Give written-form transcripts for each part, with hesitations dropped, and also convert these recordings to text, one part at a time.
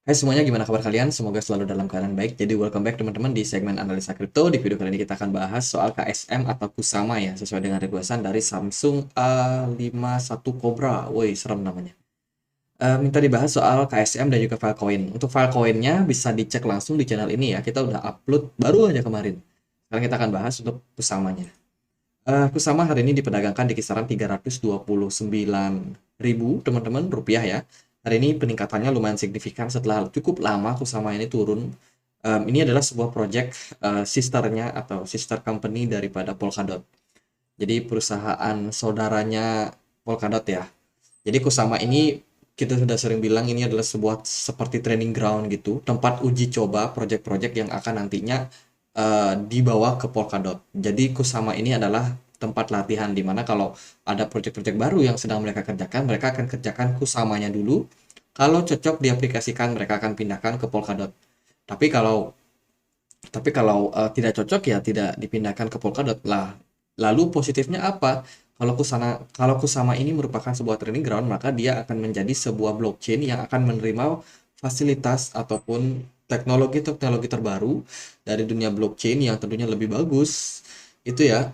Hai semuanya, gimana kabar kalian? Semoga selalu dalam keadaan baik. Jadi welcome back teman-teman di segmen analisa kripto. Di video kali ini kita akan bahas soal KSM atau Kusama ya, sesuai dengan requestan dari Samsung A51 Cobra. Woi, serem namanya. Minta dibahas soal KSM dan juga Filecoin. Untuk Filecoinnya bisa dicek langsung di channel ini ya. Kita udah upload baru aja kemarin. Sekarang kita akan bahas untuk Kusamanya. Kusama hari ini diperdagangkan di kisaran 329.000 teman-teman rupiah ya. Hari ini peningkatannya lumayan signifikan setelah cukup lama Kusama ini turun. Ini adalah sebuah project sisternya atau sister company daripada Polkadot. Jadi perusahaan saudaranya Polkadot ya. Jadi Kusama ini kita sudah sering bilang ini adalah sebuah seperti training ground gitu, tempat uji coba project-project yang akan nantinya dibawa ke Polkadot. Jadi Kusama ini adalah tempat latihan di mana kalau ada project-project baru yang sedang mereka akan kerjakan Kusamanya dulu. Kalau cocok diaplikasikan, mereka akan pindahkan ke Polkadot. Tapi kalau tidak cocok ya tidak dipindahkan ke Polkadot lah. Lalu positifnya apa? Kalau Kusama ini merupakan sebuah training ground, maka dia akan menjadi sebuah blockchain yang akan menerima fasilitas ataupun teknologi-teknologi terbaru dari dunia blockchain yang tentunya lebih bagus. Itu ya.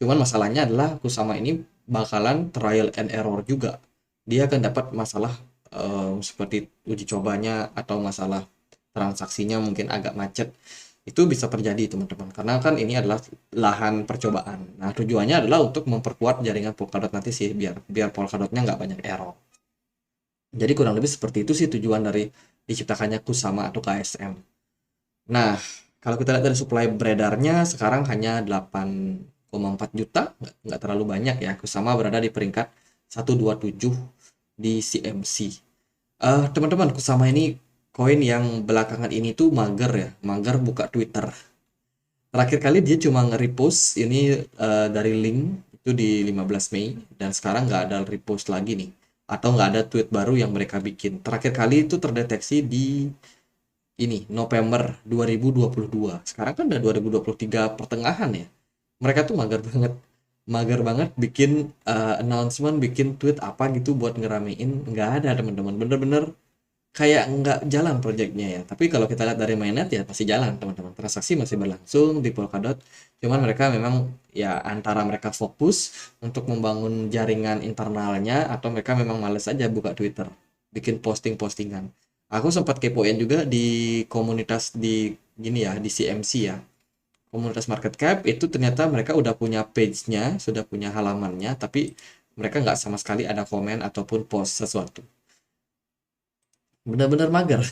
Cuman masalahnya adalah Kusama ini bakalan trial and error juga. Dia akan dapat masalah seperti uji cobanya atau masalah transaksinya mungkin agak macet. Itu bisa terjadi teman-teman. Karena kan ini adalah lahan percobaan. Nah tujuannya adalah untuk memperkuat jaringan Polkadot nanti sih biar biar Polkadotnya nggak banyak error. Jadi kurang lebih seperti itu sih tujuan dari diciptakannya Kusama atau KSM. Nah, kalau kita lihat dari supply beredarnya sekarang hanya 8,4 juta, nggak terlalu banyak ya. Kusama berada di peringkat 127 di CMC. Teman-teman, Kusama ini koin yang belakangan ini tuh mager ya, mager buka Twitter. Terakhir kali dia cuma nge-repost ini dari link itu di 15 Mei dan sekarang nggak ada repost lagi nih. Atau nggak ada tweet baru yang mereka bikin. Terakhir kali itu terdeteksi di ini November 2022. Sekarang kan udah 2023 pertengahan ya. Mereka tuh mager banget bikin announcement, bikin tweet apa gitu buat ngeramein. Nggak ada teman-teman. Bener-bener kayak nggak jalan projectnya ya. Tapi kalau kita lihat dari mainnet ya pasti jalan teman-teman. Transaksi masih berlangsung di Polkadot. Cuman mereka memang ya antara mereka fokus untuk membangun jaringan internalnya atau mereka memang males aja buka Twitter, bikin posting-postingan. Aku sempat kepoin juga di komunitas di gini ya, di CMC ya. Komunitas market cap itu ternyata mereka udah punya page-nya, sudah punya halamannya, tapi mereka nggak sama sekali ada komen ataupun post sesuatu. Benar-benar mager.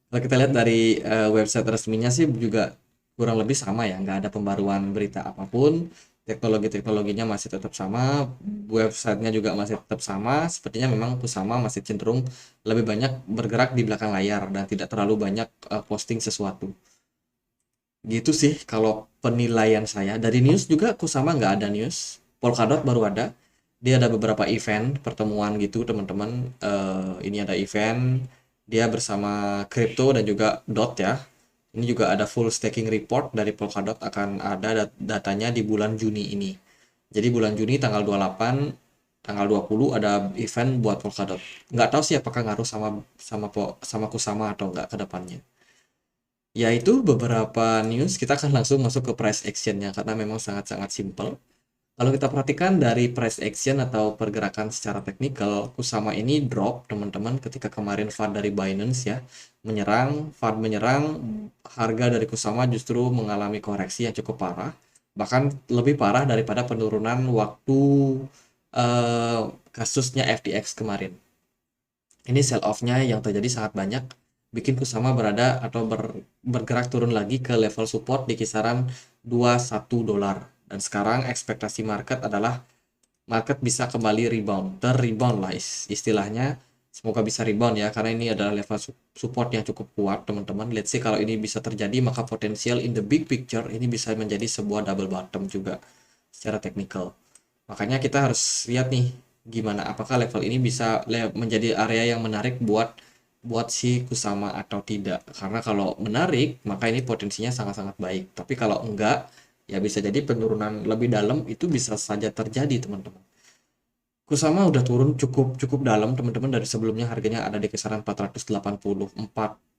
Kalau kita lihat dari website resminya sih juga kurang lebih sama ya, nggak ada pembaruan berita apapun, teknologi-teknologinya masih tetap sama, websitenya juga masih tetap sama, sepertinya memang Kusama masih cenderung lebih banyak bergerak di belakang layar dan tidak terlalu banyak posting sesuatu. Gitu sih kalau penilaian saya. Dari news juga Kusama nggak ada news, Polkadot baru ada. Dia ada beberapa event pertemuan gitu teman-teman. Ini ada event dia bersama Crypto dan juga Dot ya. Ini juga ada full staking report dari Polkadot akan ada datanya di bulan Juni ini. Jadi bulan Juni tanggal 28, tanggal 20 ada event buat Polkadot. Nggak tahu sih apakah ngaruh sama sama Kusama atau nggak ke depannya. Ya itu beberapa news, kita akan langsung masuk ke price action-nya karena memang sangat-sangat simple. Kalau kita perhatikan dari price action atau pergerakan secara teknikal, Kusama ini drop teman-teman ketika kemarin VAR dari Binance ya menyerang, VAR menyerang, harga dari Kusama justru mengalami koreksi yang cukup parah, bahkan lebih parah daripada penurunan waktu eh, kasusnya FTX kemarin. Ini sell off-nya yang terjadi sangat banyak, bikin Kusama berada atau bergerak turun lagi ke level support di kisaran 21 dolar. Dan sekarang ekspektasi market adalah market bisa kembali rebound, ter-rebound lah istilahnya. Semoga bisa rebound ya, karena ini adalah level support yang cukup kuat teman-teman. Let's say kalau ini bisa terjadi, maka potensial in the big picture ini bisa menjadi sebuah double bottom juga secara teknikal. Makanya kita harus lihat nih gimana apakah level ini bisa menjadi area yang menarik buat buat si Kusama atau tidak. Karena kalau menarik, maka ini potensinya sangat-sangat baik. Tapi kalau enggak, ya bisa jadi penurunan lebih dalam itu bisa saja terjadi, teman-teman. Kusama udah turun cukup cukup dalam teman-teman, dari sebelumnya harganya ada di kisaran 484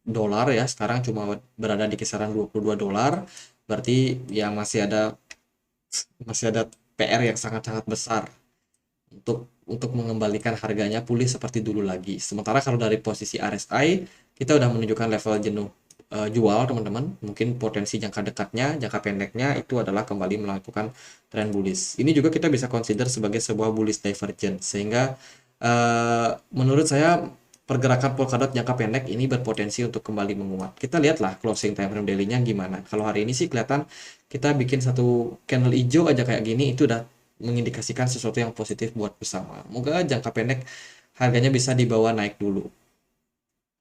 dolar ya, sekarang cuma berada di kisaran 22 dolar. Berarti ya masih ada PR yang sangat-sangat besar untuk mengembalikan harganya pulih seperti dulu lagi. Sementara kalau dari posisi RSI kita udah menunjukkan level jenuh jual teman-teman. Mungkin potensi jangka dekatnya, jangka pendeknya itu adalah kembali melakukan trend bullish. Ini juga kita bisa consider sebagai sebuah bullish divergence, sehingga menurut saya pergerakan Polkadot jangka pendek ini berpotensi untuk kembali menguat. Kita lihatlah closing time frame daily-nya gimana. Kalau hari ini sih kelihatan kita bikin satu candle hijau aja kayak gini, itu udah mengindikasikan sesuatu yang positif buat bersama. Moga jangka pendek harganya bisa dibawa naik dulu.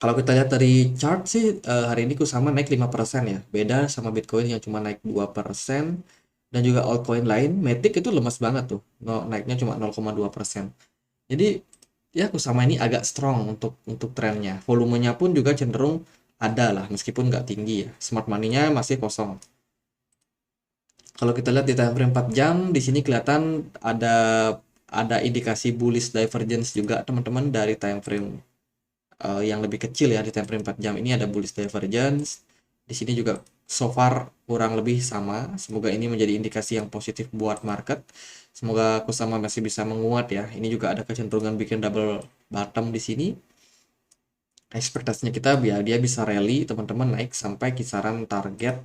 Kalau kita lihat dari chart sih hari ini Kusama naik 5% ya. Beda sama Bitcoin yang cuma naik 2%, dan juga altcoin lain, Matic itu lemas banget tuh. Naiknya cuma 0,2%. Jadi ya Kusama ini agak strong untuk trennya. Volumenya pun juga cenderung ada lah meskipun nggak tinggi ya. Smart money-nya masih kosong. Kalau kita lihat di time frame 4 jam, di sini kelihatan ada indikasi bullish divergence juga teman-teman dari time frame yang lebih kecil ya. Di time frame 4 jam ini ada bullish divergence. Di sini juga so far kurang lebih sama. Semoga ini menjadi indikasi yang positif buat market. Semoga Kusama masih bisa menguat ya. Ini juga ada kecenderungan bikin double bottom di sini. Ekspektasinya kita biar dia bisa rally teman-teman, naik sampai kisaran target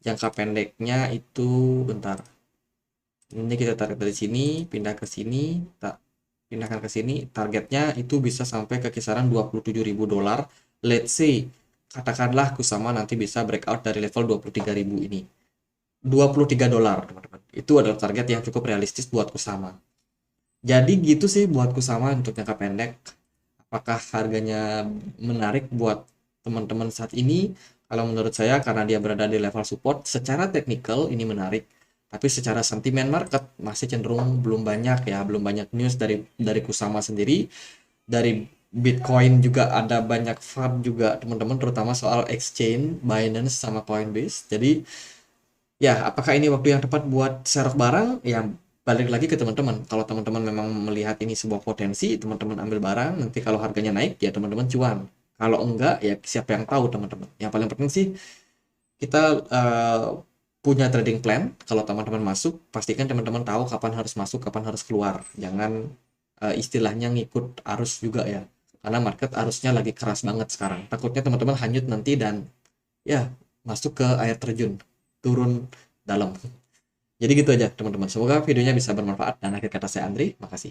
jangka pendeknya itu, bentar. Ini kita tarik dari sini, pindah ke sini, tak pindahkan ke sini. Targetnya itu bisa sampai ke kisaran 27.000 dolar. Let's say katakanlah Kusama nanti bisa breakout dari level 23.000 ini. 23 dolar, teman-teman. Itu adalah target yang cukup realistis buat Kusama. Jadi gitu sih buat Kusama untuk jangka pendek. Apakah harganya menarik buat teman-teman saat ini? Kalau menurut saya karena dia berada di level support, secara teknikal ini menarik. Tapi secara sentimen market masih cenderung belum banyak ya, belum banyak news dari Kusama sendiri. Dari Bitcoin juga ada banyak FUD juga teman-teman, terutama soal exchange, Binance sama Coinbase. Jadi ya, apakah ini waktu yang tepat buat serok barang? Ya, balik lagi ke teman-teman. Kalau teman-teman memang melihat ini sebuah potensi, teman-teman ambil barang. Nanti kalau harganya naik, ya teman-teman cuan. Kalau enggak, ya siapa yang tahu teman-teman. Yang paling penting sih kita punya trading plan. Kalau teman-teman masuk, pastikan teman-teman tahu kapan harus masuk, kapan harus keluar. Jangan istilahnya ngikut arus juga ya. Karena market arusnya lagi keras banget sekarang. Takutnya teman-teman hanyut nanti dan ya masuk ke air terjun, turun dalam. Jadi gitu aja teman-teman. Semoga videonya bisa bermanfaat, dan akhir kata saya Andri, makasih.